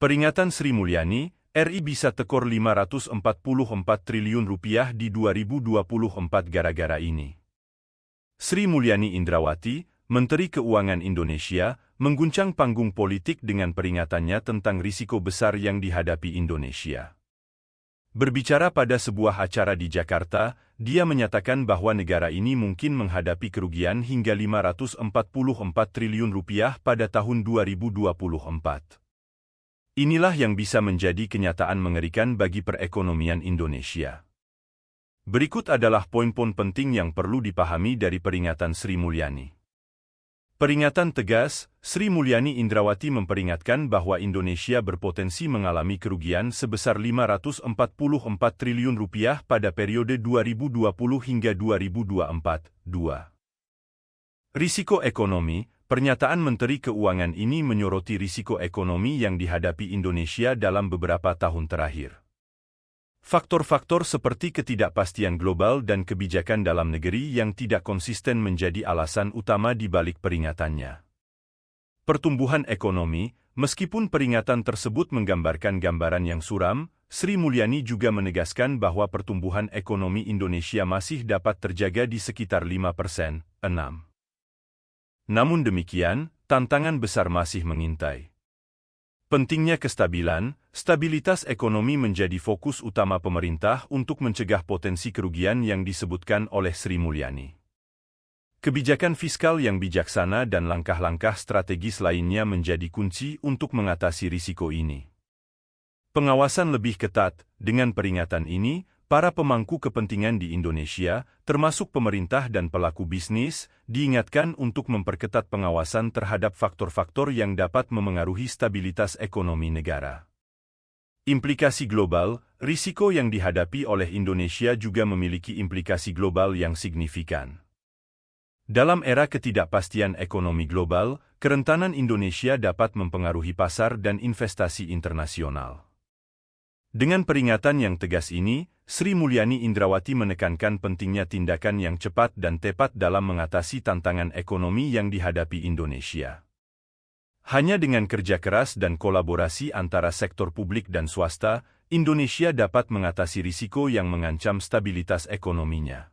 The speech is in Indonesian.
Peringatan Sri Mulyani, RI bisa tekor Rp544 triliun di 2024 gara-gara ini. Sri Mulyani Indrawati, Menteri Keuangan Indonesia, mengguncang panggung politik dengan peringatannya tentang risiko besar yang dihadapi Indonesia. Berbicara pada sebuah acara di Jakarta, dia menyatakan bahwa negara ini mungkin menghadapi kerugian hingga Rp544 triliun pada tahun 2024. Inilah yang bisa menjadi kenyataan mengerikan bagi perekonomian Indonesia. Berikut adalah poin-poin penting yang perlu dipahami dari peringatan Sri Mulyani. Peringatan tegas, Sri Mulyani Indrawati memperingatkan bahwa Indonesia berpotensi mengalami kerugian sebesar Rp544 triliun pada periode 2020 hingga 2024. Risiko ekonomi. Pernyataan Menteri Keuangan ini menyoroti risiko ekonomi yang dihadapi Indonesia dalam beberapa tahun terakhir. Faktor-faktor seperti ketidakpastian global dan kebijakan dalam negeri yang tidak konsisten menjadi alasan utama di balik peringatannya. Pertumbuhan ekonomi, meskipun peringatan tersebut menggambarkan gambaran yang suram, Sri Mulyani juga menegaskan bahwa pertumbuhan ekonomi Indonesia masih dapat terjaga di sekitar 5%. Namun demikian, tantangan besar masih mengintai. Pentingnya stabilitas ekonomi menjadi fokus utama pemerintah untuk mencegah potensi kerugian yang disebutkan oleh Sri Mulyani. Kebijakan fiskal yang bijaksana dan langkah-langkah strategis lainnya menjadi kunci untuk mengatasi risiko ini. Pengawasan lebih ketat. Dengan peringatan ini, para pemangku kepentingan di Indonesia, termasuk pemerintah dan pelaku bisnis, diingatkan untuk memperketat pengawasan terhadap faktor-faktor yang dapat memengaruhi stabilitas ekonomi negara. Implikasi global, risiko yang dihadapi oleh Indonesia juga memiliki implikasi global yang signifikan. Dalam era ketidakpastian ekonomi global, kerentanan Indonesia dapat mempengaruhi pasar dan investasi internasional. Dengan peringatan yang tegas ini, Sri Mulyani Indrawati menekankan pentingnya tindakan yang cepat dan tepat dalam mengatasi tantangan ekonomi yang dihadapi Indonesia. Hanya dengan kerja keras dan kolaborasi antara sektor publik dan swasta, Indonesia dapat mengatasi risiko yang mengancam stabilitas ekonominya.